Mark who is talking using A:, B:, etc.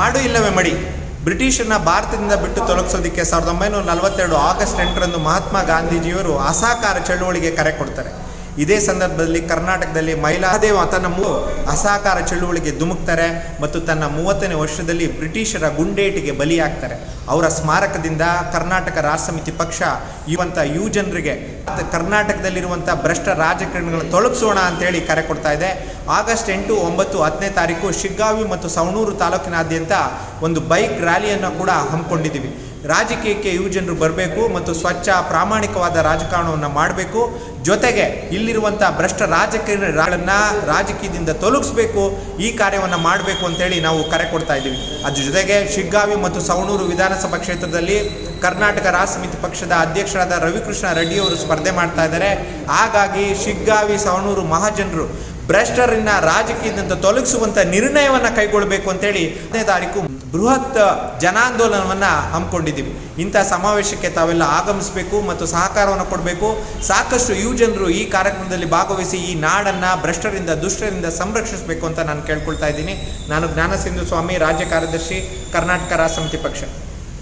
A: ನಾಡು ಇಲ್ಲವೇ ಮಡಿ ಬ್ರಿಟಿಷರನ್ನ ಭಾರತದಿಂದ ಬಿಟ್ಟು ತೊಲಗಿಸೋದಕ್ಕೆ 1942 ಆಗಸ್ಟ್ 8ರಂದು ಮಹಾತ್ಮ ಗಾಂಧೀಜಿಯವರು ಅಸಹಕಾರ ಚಳುವಳಿಗೆ ಕರೆ ಕೊಡ್ತಾರೆ. ಇದೇ ಸಂದರ್ಭದಲ್ಲಿ ಕರ್ನಾಟಕದಲ್ಲಿ ಮೈಲಾದೇವ ತನ್ನ ಅಸಹಕಾರ ಚಳುವಳಿಗೆ ಧುಮುಕ್ತಾರೆ ಮತ್ತು ತನ್ನ 30ನೇ ವರ್ಷದಲ್ಲಿ ಬ್ರಿಟಿಷರ ಗುಂಡೇಟಿಗೆ ಬಲಿಯಾಗ್ತಾರೆ. ಅವರ ಸ್ಮಾರಕದಿಂದ ಕರ್ನಾಟಕ ರಾಷ್ಟ್ರ ಸಮಿತಿ ಪಕ್ಷ ಯುವ ಜನರಿಗೆ ಕರ್ನಾಟಕದಲ್ಲಿರುವಂಥ ಭ್ರಷ್ಟ ರಾಜಕಾರಣಿಗಳನ್ನು ತೊಲಗಿಸೋಣ ಅಂತೇಳಿ ಕರೆ ಕೊಡ್ತಾ ಇದೆ. ಆಗಸ್ಟ್ 8, 9, 10ನೇ ತಾರೀಕು ಶಿಗ್ಗಾವಿ ಮತ್ತು ಸವಣೂರು ತಾಲೂಕಿನಾದ್ಯಂತ ಒಂದು ಬೈಕ್ ರ್ಯಾಲಿಯನ್ನು ಕೂಡ ಹಮ್ಮಿಕೊಂಡಿದ್ದೀವಿ. ರಾಜಕೀಯಕ್ಕೆ ಯುವಜನರು ಬರಬೇಕು ಮತ್ತು ಸ್ವಚ್ಛ ಪ್ರಾಮಾಣಿಕವಾದ ರಾಜಕಾರಣವನ್ನು ಮಾಡಬೇಕು. ಜೊತೆಗೆ ಇಲ್ಲಿರುವಂಥ ಭ್ರಷ್ಟ ರಾಜಕಾರಣಿಗಳನ್ನು ರಾಜಕೀಯದಿಂದ ತೊಲಗಿಸ್ಬೇಕು. ಈ ಕಾರ್ಯವನ್ನು ಮಾಡಬೇಕು ಅಂತೇಳಿ ನಾವು ಕರೆ ಕೊಡ್ತಾ ಇದ್ದೀವಿ. ಅದ್ರ ಜೊತೆಗೆ ಶಿಗ್ಗಾವಿ ಮತ್ತು ಸವಣೂರು ವಿಧಾನಸಭಾ ಕ್ಷೇತ್ರದಲ್ಲಿ ಕರ್ನಾಟಕ ರಾಷ್ಟ್ರ ಸಮಿತಿ ಪಕ್ಷದ ಅಧ್ಯಕ್ಷರಾದ ರವಿಕೃಷ್ಣ ರೆಡ್ಡಿಯವರು ಸ್ಪರ್ಧೆ ಮಾಡ್ತಾ ಇದ್ದಾರೆ. ಹಾಗಾಗಿ ಶಿಗ್ಗಾವಿ ಸವಣೂರು ಮಹಾಜನರು ಭ್ರಷ್ಟರನ್ನ ರಾಜಕೀಯದಿಂದ ತೊಲಗಿಸುವಂಥ ನಿರ್ಣಯವನ್ನು ಕೈಗೊಳ್ಳಬೇಕು ಅಂತೇಳಿ 10ನೇ ತಾರೀಕು ಬೃಹತ್ ಜನಾಂದೋಲನವನ್ನು ಹಮ್ಮಿಕೊಂಡಿದ್ದೀವಿ. ಇಂಥ ಸಮಾವೇಶಕ್ಕೆ ತಾವೆಲ್ಲ ಆಗಮಿಸಬೇಕು ಮತ್ತು ಸಹಕಾರವನ್ನು ಕೊಡಬೇಕು. ಸಾಕಷ್ಟು ಯುವಜನರು ಈ ಕಾರ್ಯಕ್ರಮದಲ್ಲಿ ಭಾಗವಹಿಸಿ ಈ ನಾಡನ್ನು ಭ್ರಷ್ಟರಿಂದ ದುಷ್ಟರಿಂದ ಸಂರಕ್ಷಿಸಬೇಕು ಅಂತ ನಾನು ಕೇಳ್ಕೊಳ್ತಾ ಇದ್ದೀನಿ. ನಾನು ಜ್ಞಾನಸಿಂಧು ಸ್ವಾಮಿ, ರಾಜ್ಯ ಕಾರ್ಯದರ್ಶಿ, ಕರ್ನಾಟಕ ರಾಷ್ಟ್ರ ಸಮಿತಿ ಪಕ್ಷ.